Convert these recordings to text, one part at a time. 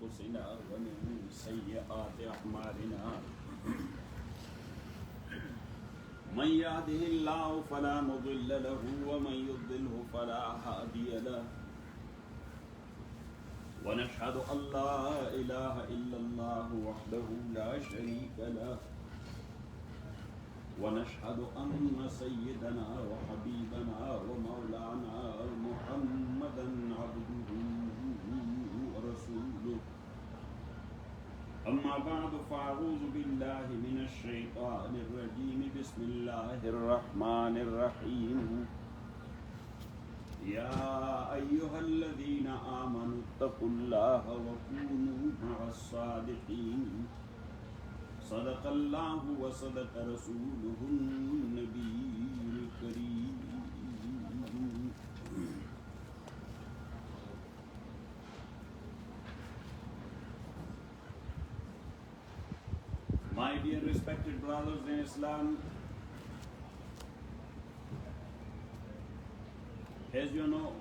أنفسنا ومن سيئات أعمالنا من يهده الله فلا مضل له ومن يضلله فلا هادي له ونشهد أن لا إله إلا الله وحده لا شريك له ونشهد أن سيدنا وحبيبنا ومولانا محمدا عبده ورسوله أما بعد فأعوذ بالله من الشيطان الرجيم بسم الله الرحمن الرحيم يا أيها الذين آمنوا اتقوا الله وكونوا مع الصادقين صدق الله وصدق رسوله النبي الكريم. My dear respected brothers in Islam, as you know,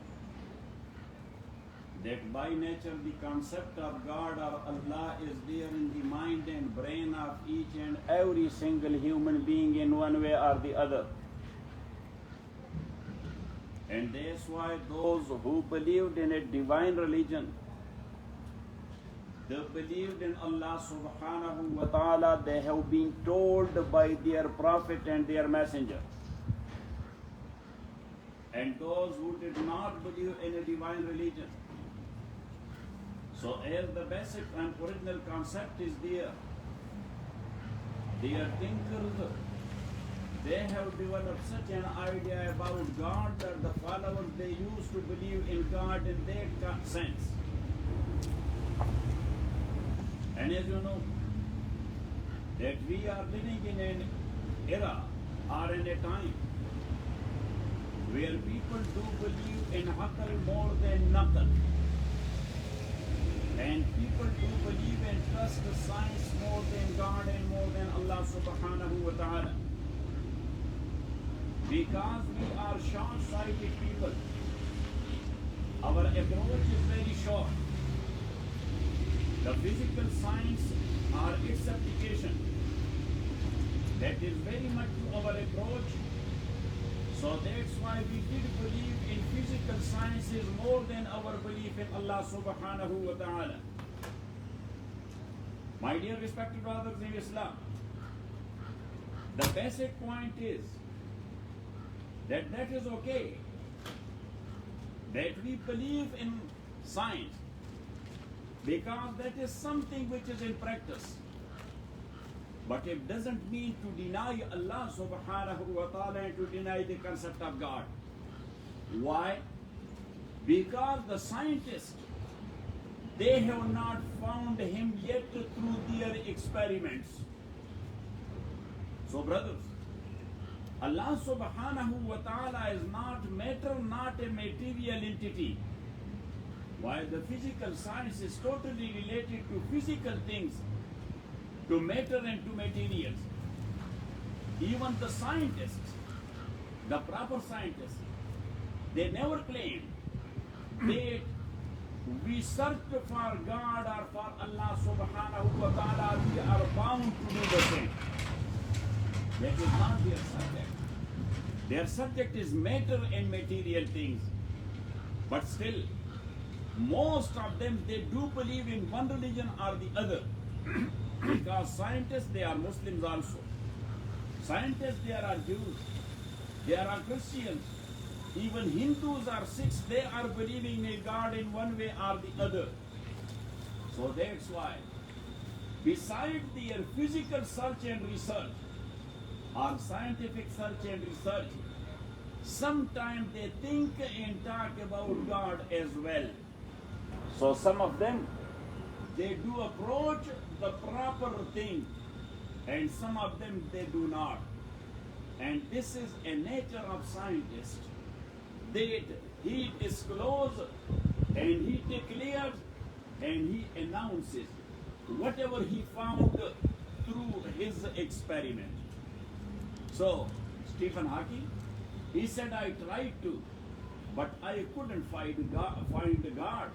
that by nature the concept of God or Allah is there in the mind and brain of each and every single human being in one way or the other. And that's why those who believed in a divine religion, they believed in Allah subhanahu wa ta'ala, they have been told by their prophet and their messenger. And those who did not believe in a divine religion, so as the basic and original concept is there, their thinkers, they have developed such an idea about God that the followers, they used to believe in God in that sense. And as you know, that we are living in an era or in a time where people do believe in Aql more than Naql. And people do believe and trust the science more than God and more than Allah subhanahu wa ta'ala. Because we are short-sighted people, our approach is very short. The physical science or its application, that is very much to our approach. So that's why we did believe in physical sciences more than our belief in Allah subhanahu wa ta'ala. My dear respected brothers in Islam, the basic point is that is okay, that we believe in science, because that is something which is in practice. But it doesn't mean to deny Allah subhanahu wa ta'ala and to deny the concept of God. Why? Because the scientists, they have not found Him yet through their experiments. So brothers, Allah subhanahu wa ta'ala is not matter, not a material entity. While the physical science is totally related to physical things, to matter and to materials. Even the scientists, the proper scientists, they never claim that we search for God or for Allah subhanahu wa ta'ala, we are bound to do the same. That is not their subject. Their subject is matter and material things. But still, most of them, they do believe in one religion or the other. Because scientists, they are Muslims also. Scientists, there are Jews, there are Christians, even Hindus or Sikhs, they are believing in God in one way or the other. So that's why, besides their physical search and research, or scientific search and research, sometimes they think and talk about God as well. So some of them, they do approach the proper thing, and some of them they do not. And this is a nature of scientist, that he discloses and he declares and he announces whatever he found through his experiment. So Stephen Hawking, he said, I tried to, but I couldn't find God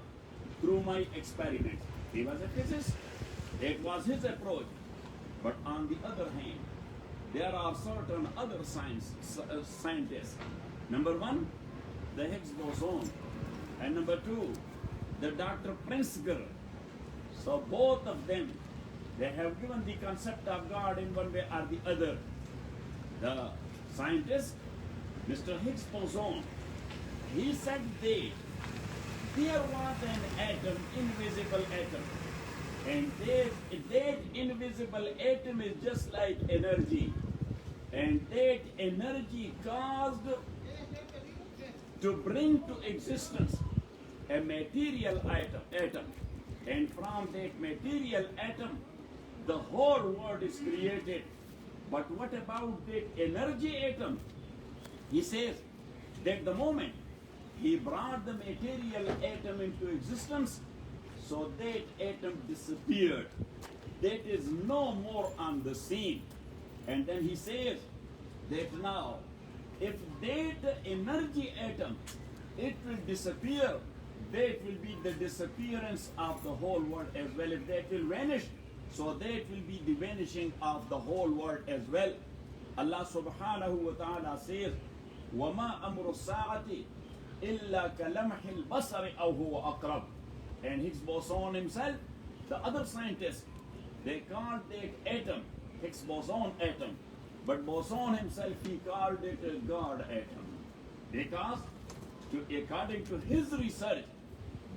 through my experiments. He was a physicist. It was his approach. But on the other hand, there are certain other scientists. Number one, the Higgs boson. And number two, the Dr. Pritzker. So both of them, they have given the concept of God in one way or the other. The scientist, Mr. Higgs boson, he said that there was an atom, invisible atom. And that invisible atom is just like energy. And that energy caused to bring to existence a material atom. And from that material atom, the whole world is created. But what about that energy atom? He says that the moment he brought the material atom into existence, so that atom disappeared. That is no more on the scene. And then he says that now, if that energy atom, it will disappear, that will be the disappearance of the whole world as well. If that will vanish, so that will be the vanishing of the whole world as well. Allah subhanahu wa ta'ala says, وَمَا أَمْرُ السَّاعَةِ إِلَّا كَلَمْحِ الْبَصَرِ أَوْ هُوَ أَقْرَبُ. And Higgs boson himself, the other scientists, they called that atom, Higgs boson atom. But boson himself, he called it a God atom. Because, according to his research,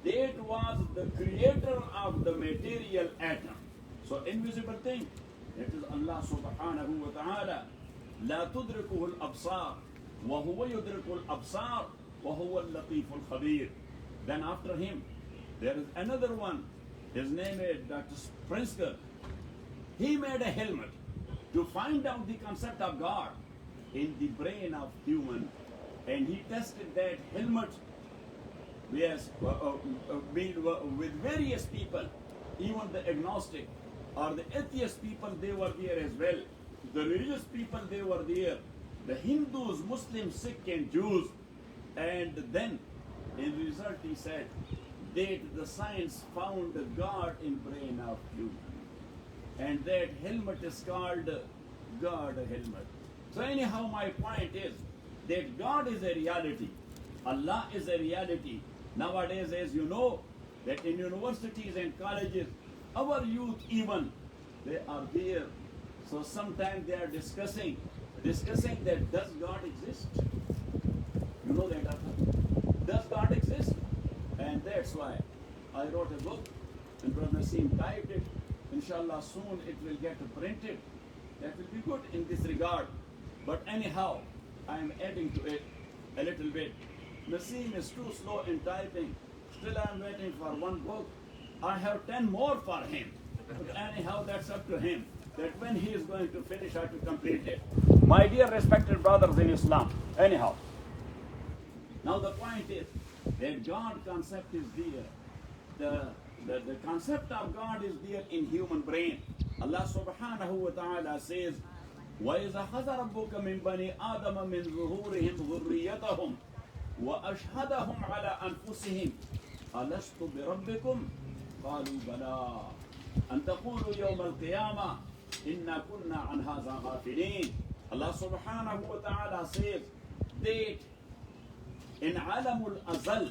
that was the creator of the material atom. So invisible thing, that is Allah subhanahu wa ta'ala. لا تدركه الأبصار وهو يدرك الأبصار وهو اللطيف الخبير. Then after him, there is another one. His name is Dr. Pritzker. He made a helmet to find out the concept of God in the brain of human. And he tested that helmet with various people, even the agnostic or the atheist people, they were there as well. The religious people, they were there. The Hindus, Muslims, Sikh and Jews. And then, in result, he said that the science found God in brain of human. And that helmet is called God helmet. So anyhow, my point is that God is a reality. Allah is a reality. Nowadays, as you know, that in universities and colleges, our youth even, they are there. So sometimes they are discussing that does God exist? You know that, does God exist? And that's why I wrote a book, and Brother Naseem typed it. Inshallah, soon it will get printed. That will be good in this regard. But anyhow, I am adding to it a little bit. Naseem is too slow in typing. Still I am waiting for one book. I have 10 more for him. But anyhow, that's up to him. That when he is going to finish, I have to complete it. My dear respected brothers in Islam. Anyhow, now the point is that God concept is there. The concept of God is there in human brain. Allah subhanahu wa ta'ala says, وَإِذَا خَذَ رَبُّكَ مِنْ بَنِي آدَمَ مِنْ ظُهُورِهِمْ ذُرِّيَّتَهُمْ وَأَشْهَدَهُمْ عَلَىٰ أَنفُسِهِمْ أَلَسْتُ بِرَبِّكُمْ قَالُوا بَلَىٰ أَنْ تَقُولُوا يَوْمَ الْقِيَامَةِ إِنَّا كُنَّا عَنْ هَذَا غَافِلِينَ. Allah subhanahu wa ta'ala says that in Alamul Azal,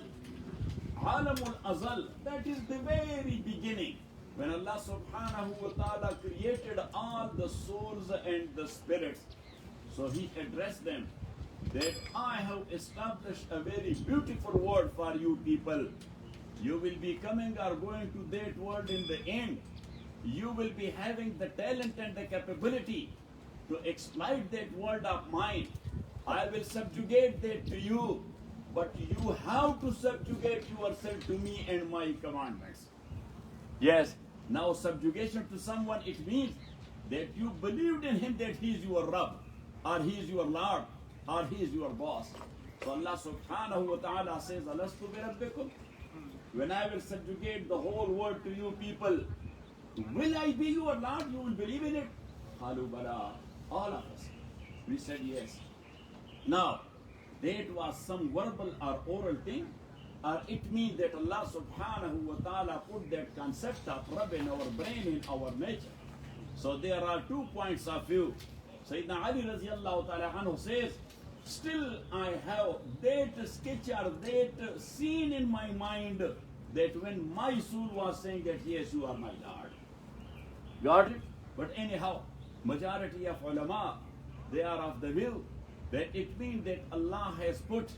that is the very beginning, when Allah subhanahu wa ta'ala created all the souls and the spirits. So He addressed them that I have established a very beautiful world for you people. You will be coming or going to that world in the end. You will be having the talent and the capability to exploit that world of mine. I will subjugate that to you. But you have to subjugate yourself to me and my commandments. Yes, now subjugation to someone, it means that you believed in him that he is your Rabb, or he is your Lord, or he is your boss. So Allah subhanahu wa ta'ala says, Alastu bi rabbikum? When I will subjugate the whole world to you people, will I be your Lord? You will believe in it? Halu bala, all of us. We said yes. Now, that was some verbal or oral thing. or it means that Allah subhanahu wa ta'ala put that concept of Rabb in our brain, in our nature. So there are 2 points of view. Sayyidina Ali radiallahu ta'ala anhu says, still I have that sketch or that scene in my mind that when my soul was saying that yes, you are my Lord. Got it? But anyhow, majority of ulama, they are of the view that it means that Allah has put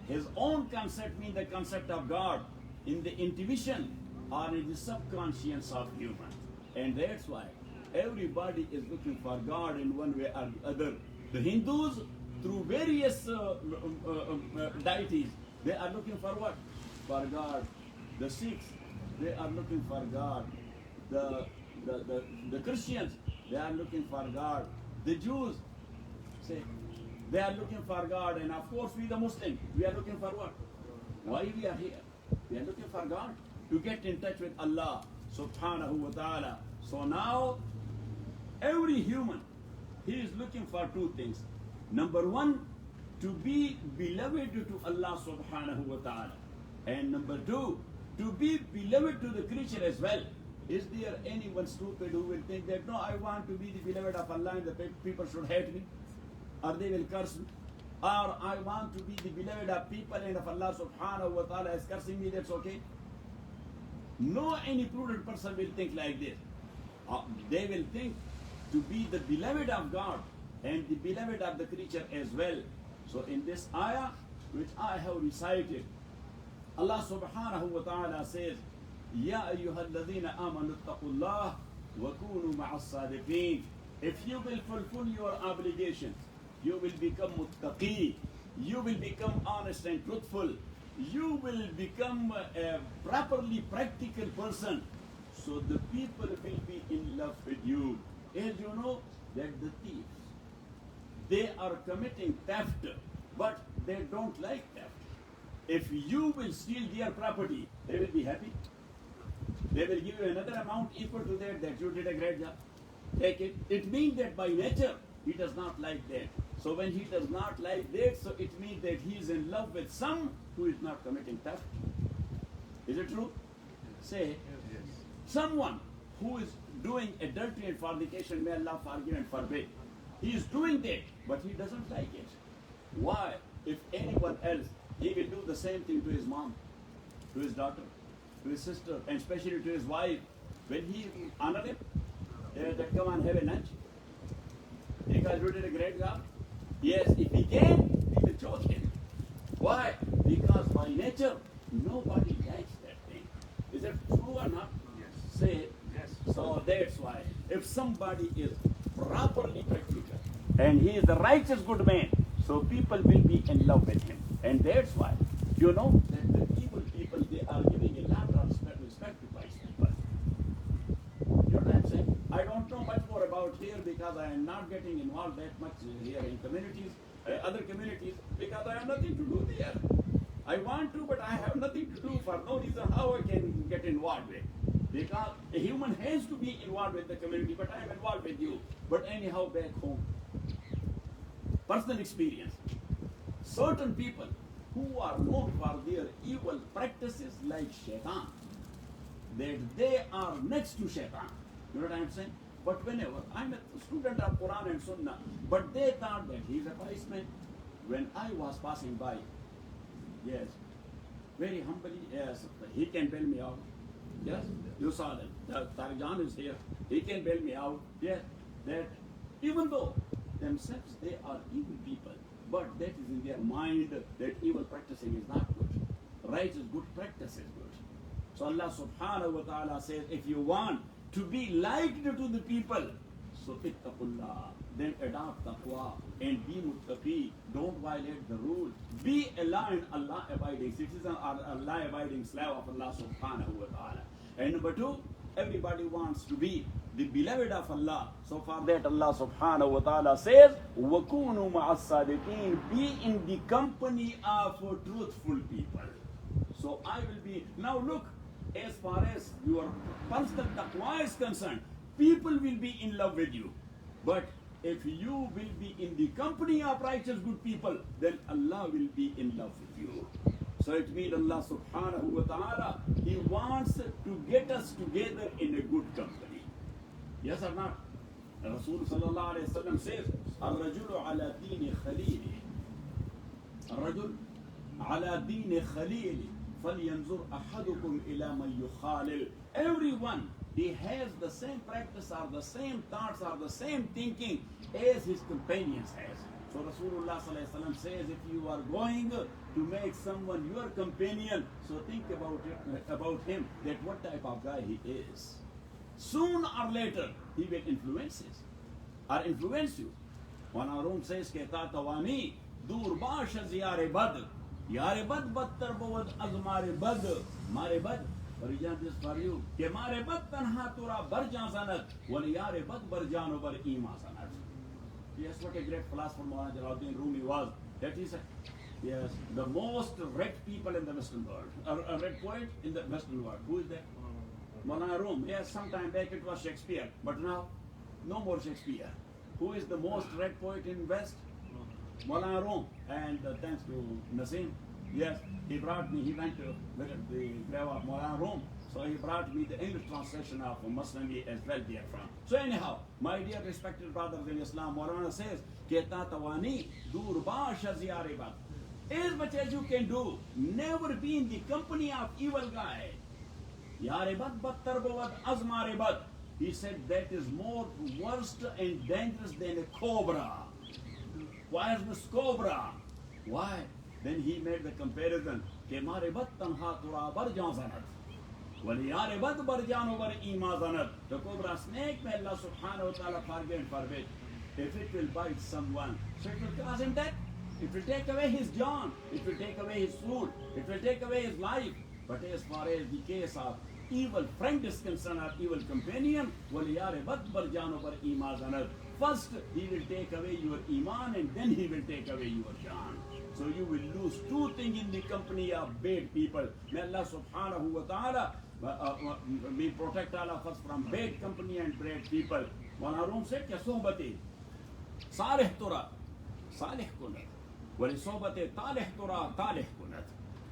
His own concept, means the concept of God, in the intuition or in the subconscious of human. And that's why everybody is looking for God in one way or the other. The Hindus, through various deities, they are looking for what? For God. The Sikhs, they are looking for God. The Christians, they are looking for God. The Jews, say, they are looking for God. And of course, we the Muslims, we are looking for what? Why we are here? We are looking for God, to get in touch with Allah subhanahu wa ta'ala. So now, every human, he is looking for 2 things. Number 1, to be beloved to Allah subhanahu wa ta'ala. And number 2, to be beloved to the creature as well. Is there anyone stupid who will think that, no, I want to be the beloved of Allah and the people should hate me? Or they will curse me? Or I want to be the beloved of people and if Allah subhanahu wa ta'ala is cursing me, that's okay? No any prudent person will think like this. They will think to be the beloved of God and the beloved of the creature as well. So in this ayah, which I have recited, Allah subhanahu wa ta'ala says, Ya ayyuhalladhina amanu attaqullah wa kunu ma'as sadiqeen. If you will fulfill your obligations, you will become muttaqi, you will become honest and truthful, you will become a properly practical person. So the people will be in love with you. As you know, that the thieves, they are committing theft, but they don't like theft. If you will steal their property, they will be happy. They will give you another amount equal to that you did a great job. Take it. It means that by nature, he does not like that. So when he does not like that, so it means that he is in love with some who is not committing theft. Is it true? Say, yes. Someone who is doing adultery and fornication, may Allah forgive and forbid. He is doing that, but he doesn't like it. Why? If anyone else, he will do the same thing to his mom, to his daughter, to his sister, and especially to his wife. When he honor him, that come and have a lunch. Because you did a great job. Yes, if he can, he will choose him. Why? Because by nature, nobody likes that thing. Is it true or not? Yes. Say it. Yes. So that's why. If somebody is properly practical and he is the righteous good man, so people will be in love with him. And that's why, you know, that the evil people, they are giving a lot of respect to wise people. You know what I'm saying? I don't know much more about here because I am not getting involved that much here in communities, other communities, because I have nothing to do there. I want to, but I have nothing to do for no reason how I can get involved with. Because a human has to be involved with the community, but I am involved with you. But anyhow, back home, personal experience. Certain people who are known for their evil practices like shaitan, that they are next to shaitan. You know what I'm saying? But whenever, I'm a student of Quran and Sunnah, but they thought that he's a wise man. When I was passing by, yes, very humbly, yes, he can bail me out. Yes, you saw that. Tarijan is here. He can bail me out. Yes, that even though themselves they are evil people, but that is in their mind that evil practicing is not good. Righteous good practice is good. So Allah subhanahu wa ta'ala says, if you want to be liked to the people, so ittaqullah, then adopt taqwa and be muttaqi. Don't violate the rules. Be a Allah abiding citizen or Allah abiding slave of Allah subhanahu wa ta'ala. And number 2, everybody wants to be the beloved of Allah. So for that Allah subhanahu wa ta'ala says, وَكُونُوا مَعَ الصَّادِقِينَ, be in the company of truthful people. So I will be, now look, as far as your personal taqwa is concerned, people will be in love with you. But if you will be in the company of righteous good people, then Allah will be in love with you. So it means Allah subhanahu wa ta'ala, He wants to get us together in a good company. Yes or not? Rasul sallallahu alayhi wa sallam says, الرجل على دين خليله الرجل على دين خليله فلينظر أحدكم إلى من يخالل. Everyone, he has the same practice or the same thoughts or the same thinking as his companions has. So Rasulullah sallallahu alaihi wasallam says, if you are going to make someone your companion, so think about him, that what type of guy he is. Soon or later, he will influence you. One Arum says, Keta tawani dur bash az yare bad battar bawad az mare bad mare bad. Parijan, this for you. Ke mare bad tanha tura barjan sanat wal yare bad barjan bar ima sanat. Yes, what a great philosopher Maulana Jalaluddin Rumi was. That is, yes, the most read people in the Western world. A read poet in the Western world. Who is that? Maulana Rumi. Yes, sometime back it was Shakespeare, but now no more Shakespeare. Who is the most read poet in West? Maulana Rumi. And thanks to Nasim, yes, he went to visit the grave of Maulana Rumi. So he brought me the English translation of Masnavi as well therefrom. So anyhow, my dear respected brothers in Islam, Maulana says, Keta tawani dur bash az yare bad. As much as you can do, never be in the company of evil guy. Yare bad battar bawad az mare bad. He said that is more worst and dangerous than a cobra. Poisonous cobra. Why? Then he made the comparison. Ke mare bad tanha tura bar janzanat. وَلِيَارِ بَدْ بَرْجَانُ بَرْ إِيمَازَنَتْ. The cobra snake, may Allah subhanahu wa ta'ala forgive and forbid. If it will bite someone, so it will cause him death. It will take away his jaan. It will take away his food. It will take away his life. But as far as the case of evil friend is concerned, or evil companion, وَلِيَارِ بَدْ بَرْجَانُ بَرْ إِيمَازَنَتْ. First, he will take away your iman and then he will take away your jaan. So you will lose two things in the company of bad people. May Allah subhanahu wa ta'ala we protect all of us from bad company and bad people. Maulana Rumi said, Kya sohbate salih tura salih kunat wali sohbate talih tura talih kunat.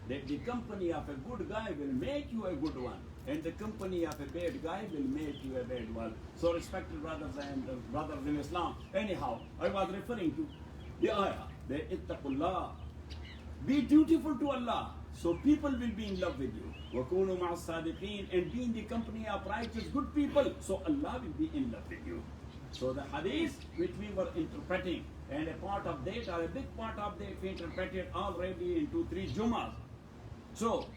That the company of a good guy will make you a good one, and the company of a bad guy will make you a bad one. So respected brothers and brothers in Islam, anyhow, I was referring to the ayah, the ittaqullah, be dutiful to Allah, so people will be in love with you. وَكُونُوا مَعَ الصَّادِقِينَ, and be in the company of righteous good people, so Allah will be in love with you. So the hadith which we were interpreting, and a part of that, or a big part of that, we interpreted already in 2-3 Jummahs. So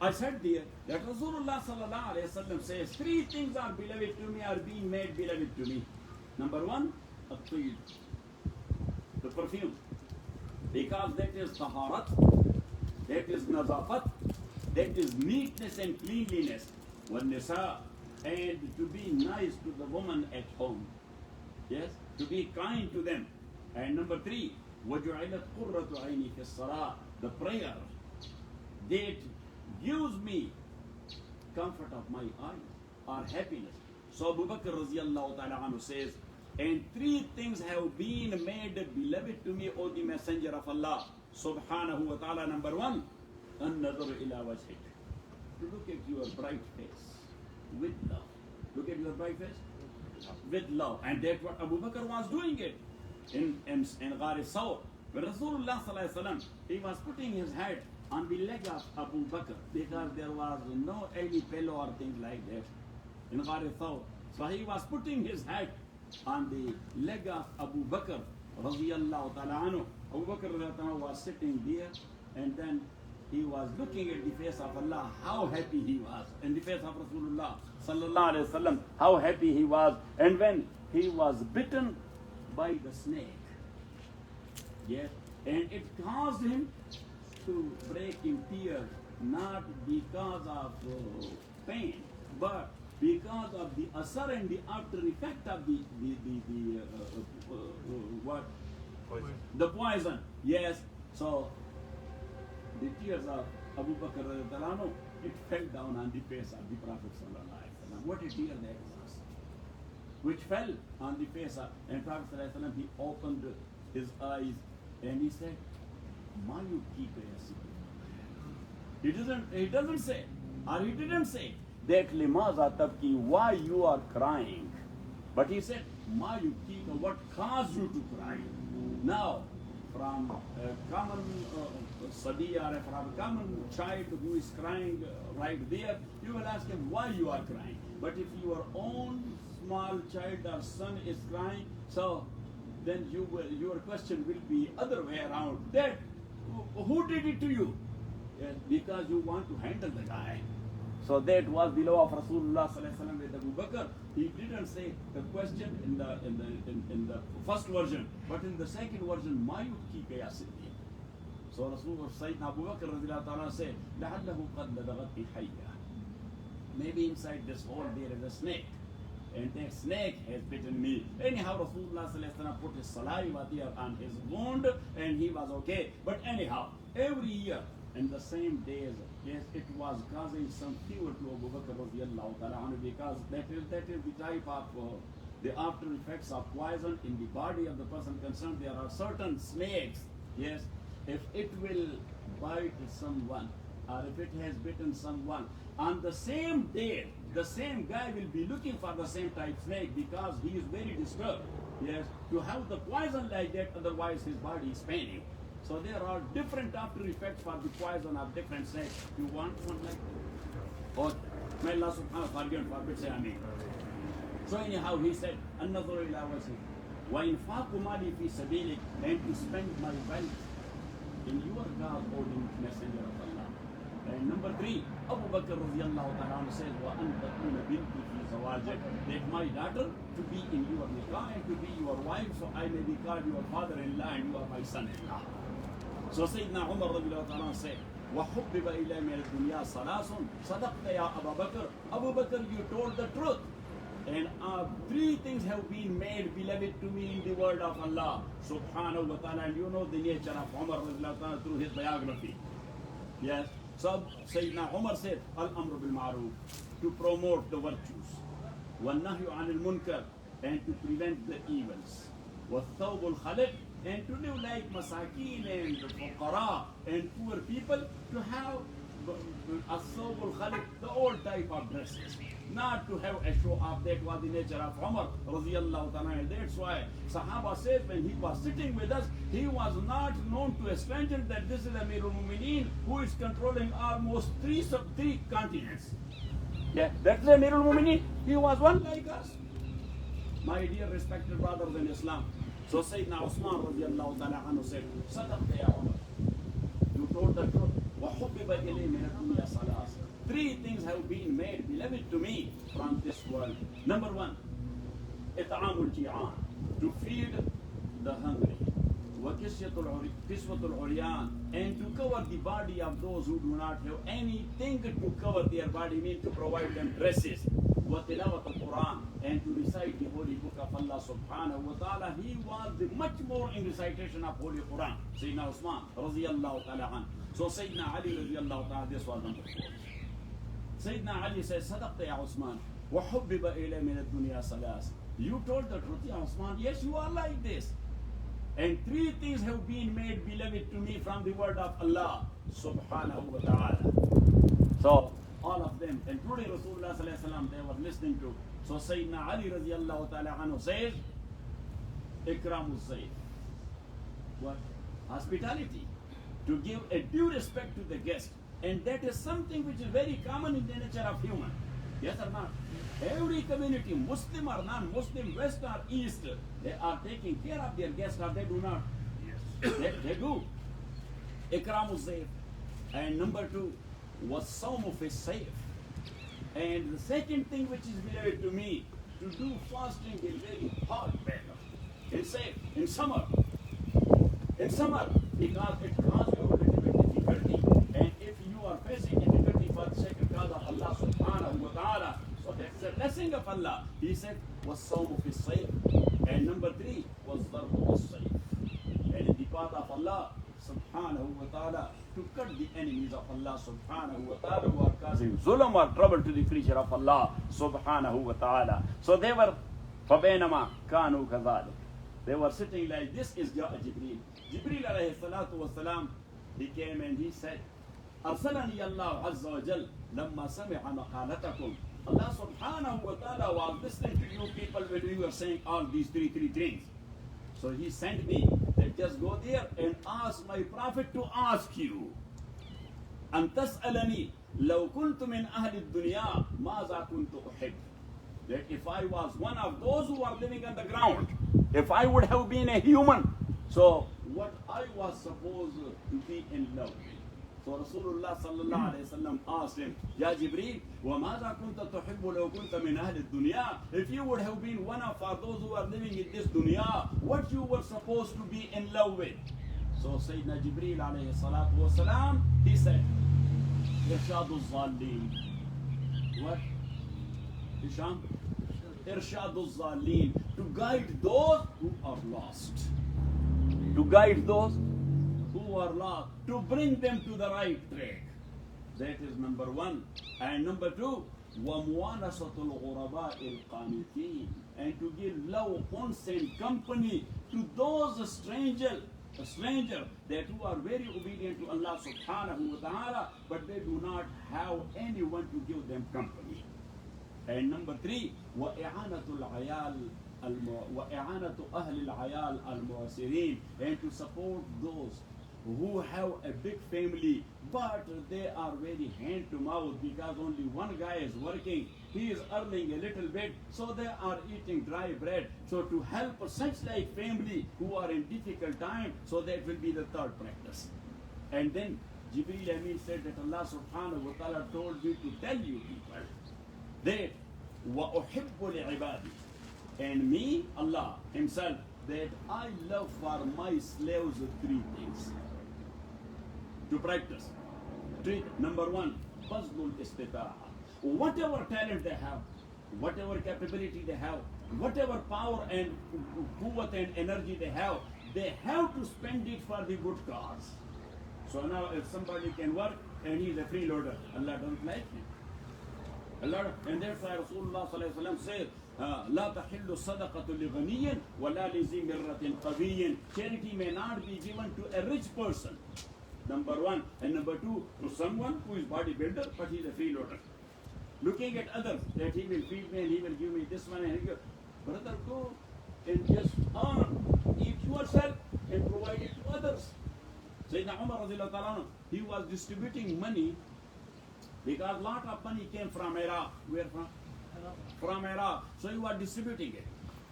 I said there that Rasulullah sallallahu alayhi wa sallam says, 3 things are beloved to me, are being made beloved to me. Number 1, at-tayyib, the perfume, because that is taharat, that is nazafat, that is neatness and cleanliness. وَالنِّسَاء, and to be nice to the woman at home. Yes, to be kind to them. And number 3, وَجُعِلَتْ قُرَّةُ عَيْنِي فِي الصَّلَاةِ, the prayer that gives me comfort of my eyes or happiness. So Abu Bakr radiyallahu ta'ala anhu says, and 3 things have been made beloved to me, O the Messenger of Allah subhanahu wa ta'ala. Number 1, an-nadhar ila wajhik, to look at your bright face with love. Look at your bright face with love. And that's what Abu Bakr was doing it in Ghar Sawr. When Rasulullah sallallahu alaihi wasallam, he was putting his head on the leg of Abu Bakr, because there was no any pillow or things like that in Ghar Thawr. So he was putting his head on the leg of Abu Bakr radiyallahu ta'ala anhu. Abu Bakr radiyallahu ta'ala was sitting there, and then he was looking at the face of Allah, how happy he was, and the face of Rasulullah sallallahu alaihi wasallam, how happy he was. And when he was bitten by the snake, yes, and it caused him to break in tears, not because of pain, but because of the asar and the after effect of the what? Poison. The poison. Yes. So the tears of Abu Bakr radhiyallahu anhu, it fell down on the face of the Prophet sallallahu alaihi wasallam. What a tear that was, which fell on the face of, and Prophet sallallahu alaihi wasallam, he opened his eyes and he said, "Ma yubkika ya Siddiq?" He doesn't say, or he didn't say that limaza tabki, why you are crying. But he said, ma yubkika, what caused you to cry. Now, from a common sadi or from a common child who is crying right there, you will ask him why you are crying. But if your own small child or son is crying, so then your question will be other way around. That who did it to you? Yes, because you want to handle the guy. So that was the law of Rasulullah sallallahu alaihi wasallam with Abu Bakr. He didn't say the question in the first version, but in the second version, ma yubkika ya Siddiq. So Rasulullah Sayyidina Abu Bakr radhiyallahu ta'ala said, لَعَلَّهُ قَدْ لَدَغَتْ حَيَّةً. Maybe inside this hole there is a snake, and that snake has bitten me. Anyhow, Rasulullah sallallahu alaihi wasallam put his saliva there on his wound, and he was okay. But anyhow, every year, in the same days, yes, it was causing some fever to Abu Bakr radiyallahu ta'ala anhu, because that is the type of the after effects of poison in the body of the person concerned. There are certain snakes, yes, if it will bite someone or if it has bitten someone, on the same day, the same guy will be looking for the same type snake because he is very disturbed, yes, to have the poison like that, otherwise his body is paining. So there are different after effects for the poison of different snakes. You want one like that? Okay. May Allah subhanahu wa ta'ala forbid, say Ameen. So anyhow, he said, An-nadhuru ila wajhi wa infaqu mali fi sabilik, and to spend my wealth in your cause, O Messenger of Allah. And number 3, Abu Bakr radiyallahu ta'ala says, wa an takuna binti fi zawajik, that my daughter to be in your nikah and to be your wife, so I may be called your father-in-law and you are my son-in-law. So Sayyidina Umar radiyallahu ta'ala said, وَحُبِّبَ إِلَيْ مِنَ الدُّنْيَا صَلَاصٌ صَدَقْتَ يَا أَبَا بَكْرَ. Abu Bakr, you told the truth. And 3 things have been made beloved to me in the word of Allah subhanahu wa ta'ala. And you know the nature of Umar radiyallahu ta'ala through his biography. Yes. So Sayyidina Umar said, Al-Amru bil-Ma'ruf, to promote the virtues. وَالنَّهْيُ عَنِ الْمُنْكَرِ, and to prevent the evils. وَالثَّوْبُ الْخَلِقِ, and to live like masakeen and fuqara and poor people, to have as-thawbul khaliq, the old type of dresses, not to have a show off. That was the nature of Umar radiyallahu ta'ala. That's why Sahaba says when he was sitting with us, he was not known to a stranger that this is Amirul Mu'mineen who is controlling almost three continents. Yeah, that's Amirul Mu'mineen. He was one like us. My dear respected brothers in Islam. So Sayyidina Usman radiyallahu ta'ala anhu said, Sadaqta ya Umar, you told the truth. وَحُبِّبَ إِلَيْ مِنَ الدُّنْيَا صَلَاصٌ. 3 things have been made beloved to me from this world. Number 1, إِطْعَامُ الْجِيعَانِ, to feed the hungry. وَكِسْوَةُ الْعُرْيَانِ, and to cover the body of those who do not have anything to cover their body, means to provide them dresses. وَتِلَاوَةُ الْقُرْآنِ, and to recite the holy book of Allah subhanahu wa ta'ala. He was much more in recitation of holy Quran. Sayyidina Usman radiyallahu ta'ala anhu. So Sayyidina Ali radiyallahu ta'ala, this was number 4. Sayyidina Ali says, Sadaqta ya Usman, وَحُبِّبَ إِلَيْ مِنَ الدُّنْيَا صَلَاصٌ. You told the truth, ya Usman. Yes, you are like this. And 3 things have been made beloved to me from the word of Allah subhanahu wa ta'ala. So all of them, including Rasulullah sallallahu alaihi wasallam, they were listening to. So Sayyidina Ali radiyallahu ta'ala anhu says, Ikramu Zayd. What? Hospitality. To give a due respect to the guest. And that is something which is very common in the nature of human. Yes or not? Every community, Muslim or non-Muslim, West or East, they are taking care of their guests, or they do not? Yes. They do. Ikramu Zayd. And number 2, was Sawmu fi Sayf. And the second thing which is beloved to me, to do fasting in very hot weather. In summer. In summer, because it causes you a little bit difficulty. And if you are facing difficulty for the sake of Allah subhanahu wa ta'ala, so that's a blessing of Allah. He said, was Sawmu fi Sayf. And number 3, was Darbu fi Sayf. And in the path of Allah subhanahu wa ta'ala, to cut the enemies of Allah subhanahu wa ta'ala who are causing zulm or trouble to the creature of Allah subhanahu wa ta'ala. So they were, فَبَيْنَمَا كَانُوا كَذَلِكَ. They were sitting like this. Is Jibreel. Jibreel alayhi salatu wasalam, he came and he said, أرسلني الله عز وجل لما سمع مقالتكم. Allah subhanahu wa ta'ala was listening to you people when you were saying all these three things. So he sent me that just go there and ask my prophet to ask you. أن تسألني لو كنت من أهل الدنيا ماذا كنت أحب. That if I was one of those who are living on the ground, if I would have been a human, so what I was supposed to be in love with. So Rasulullah sallallahu alayhi wa sallam asked him, Ya Jibreel, وَمَاذَا كُنْتَ تُحِبُّ لَوْ كُنْتَ مِنْ أَهْلِ الدُّنْيَا. If you would have been one of those who are living in this dunya, what you were supposed to be in love with. So Sayyidina Jibreel alayhi salatu wa salam, he said, إرشاد الضالين. What? Hisham? إرشاد الضالين. To guide those who are lost. To guide those who are lost. To bring them to the right track. That is number one. And number two, وَمُوَانَسَةُ الْغُرَبَاءِ الْقَانِتِينَ. And to give love, constant company to those strangers that who are very obedient to Allah subhanahu wa ta'ala, but they do not have anyone to give them company. And number three, وَإِعَانَةُ أَهْلِ الْعَيَالِ الْمُعْسِرِينَ. And to support those who have a big family, but they are very hand to mouth because only one guy is working, he is earning a little bit, so they are eating dry bread. So to help such like family who are in difficult time, so that will be the third practice. And then Jibreel Amin said that Allah subhanahu wa ta'ala told me to tell you people that وَأُحِبُّ لِعِبَادِي. And me, Allah Himself, that I love for my slaves three things to practice. Number one, Fazlul Istita'a. Whatever talent they have, whatever capability they have, whatever power and quwwat and energy they have to spend it for the good cause. So now if somebody can work and he's a freeloader, Allah don't like him. Allah, and that's why Rasulullah sallallahu alaihi wasallam said, لا تحل الصدقة لغني ولا لذي مرة قوي. Charity may not be given to a rich person. Number one. And number two, to someone who is bodybuilder but he is a freeloader. Looking at others, that he will feed me and he will give me this one and he will. Brother, go and just eat yourself and provide it to others. Sayyidina Umar radiallahu ta'ala, he was distributing money because a lot of money came from Iraq. Where from? From Iraq. So he was distributing it.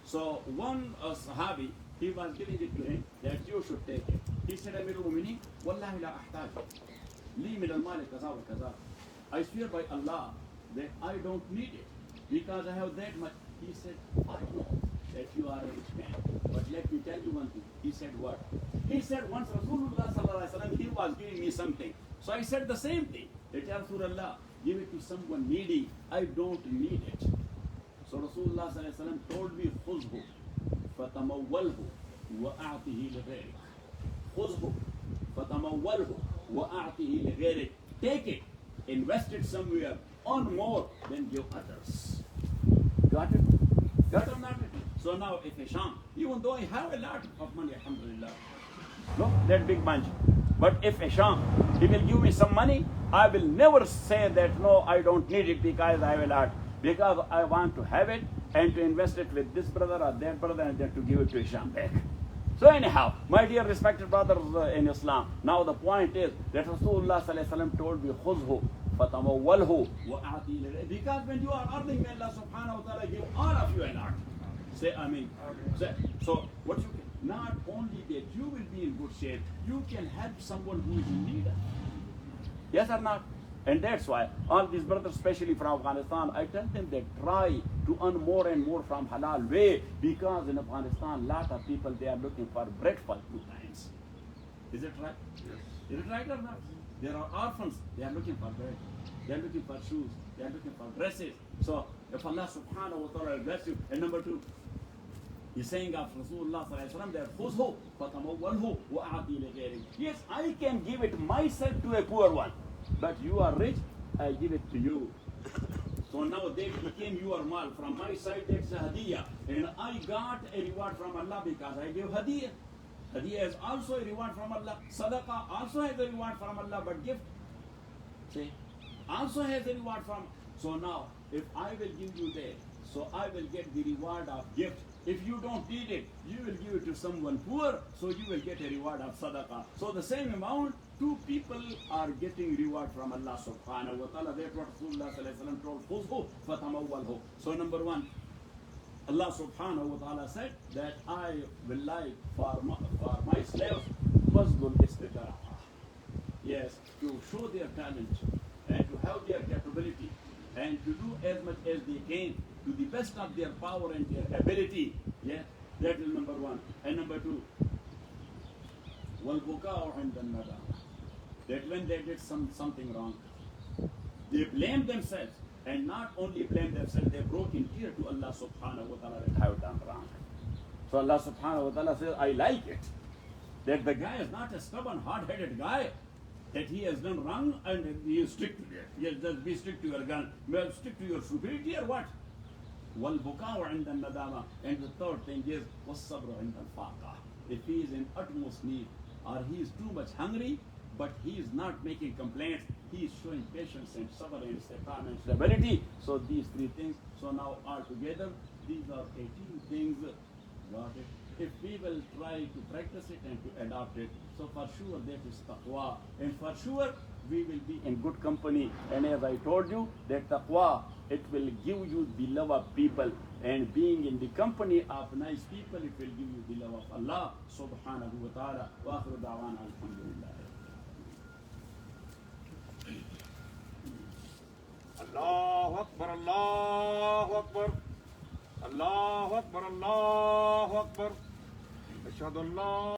So one Sahabi, he was giving it to him that you should take it. He said, Amirul Mu'mineen, Wallahi la ahtaj. Li min al-mali kaza wa kaza. I swear by Allah that I don't need it because I have that much. He said, I know that you are a rich man, but let me tell you one thing. He said, what? He said, once Rasulullah sallallahu alaihi wasallam, he was giving me something. So I said the same thing. That Ya Rasulullah, give it to someone needy. I don't need it. So Rasulullah sallallahu alaihi wasallam told me, خُذْهُ فَتَمَوَّلْهُ وَأَعْطِهِ لِغَيْرِكَ. خُذْهُ فَتَمَوَّلْهُ وَأَعْطِهِ لِغَيْرِكَ. Take it, invest it somewhere, earn more, then give others. Got it? Got it or not? So now if Hisham, even though I have a lot of money, alhamdulillah, no, that big bunch. But if Hisham, he will give me some money, I will never say that no, I don't need it because I have a lot. Because I want to have it and to invest it with this brother or that brother and then to give it to Hisham back. So anyhow, my dear respected brothers in Islam, now the point is that Rasulullah sallallahu alaihi wasallam told me, خُذْهُ فَتَمَوَّلْهُ وَأَعْطِي. Because when you are earning, Allah subhanahu wa ta'ala give all of you a lot. Say Ameen. So what you can, not only that you will be in good shape, you can help someone who is in need. Yes or not? And that's why all these brothers, especially from Afghanistan, I tell them they try to earn more and more from halal way, because in Afghanistan, lot of people, they are looking for bread for 2 times. Is it right? Yes. Is it right or not? There are orphans, they are looking for bread. They are looking for shoes. They are looking for dresses. So if Allah subhanahu wa ta'ala bless you. And number 2, he's saying of Rasulullah sallallahu alaihi wasallam that خُذْهُ فَتَمَوَّلْهُ وَأَعْطِي لِغَيْرِكَ. Yes, I can give it myself to a poor one. But you are rich, I give it to you. So now that became your mal. From my side, that's a hadiyah. And I got a reward from Allah because I gave hadiyah. Hadiyah is also a reward from Allah. Sadaqah also has a reward from Allah, but gift. See, also has a reward from. So now, if I will give you that, so I will get the reward of gift. If you don't need it, you will give it to someone poor, so you will get a reward of sadaqah. So the same amount, two people are getting reward from Allah subhanahu wa ta'ala. That's what Rasulullah sallallahu alaihi wasallam told, "Khuzhu fatamawwalhu." So number one, Allah subhanahu wa ta'ala said that I will like for my slaves, Mazlul Istijara. Yes, to show their talent and to have their capability and to do as much as they can to the best of their power and their ability. Yeah, that is number one. And number two, وَالْبُكَاءُ عِنْدَ النَّدَامَةِ. That when they did something wrong, they blamed themselves. And not only blame themselves, they broke in tears to Allah subhanahu wa ta'ala that have done wrong. So Allah subhanahu wa ta'ala says, I like it. That the guy is not a stubborn, hard-headed guy. That he has done wrong and he is strict to it. Yes, just be strict to your gun. Well, stick to your stupidity or what? وَالْبُكَاءُ عِنْدَ النَّدَامَةِ. And the third thing is, وَالصَّبْرُ عِنْدَ الْفَاقَةِ. If he is in utmost need or he is too much hungry, but he is not making complaints, he is showing patience and sabr and istiqamah and stability. So these three things. So now altogether, these are 18 things. Got it? If we will try to practice it and to adopt it, so for sure that is taqwa. And for sure we will be in good company. And as I told you, that taqwa, it will give you the love of people. And being in the company of nice people, it will give you the love of Allah subhanahu wa ta'ala. Wa akhiru da'wana alhamdulillah. Allahu Akbar, Allahu Akbar, Allahu Akbar, Allahu Akbar. Ashhadu an la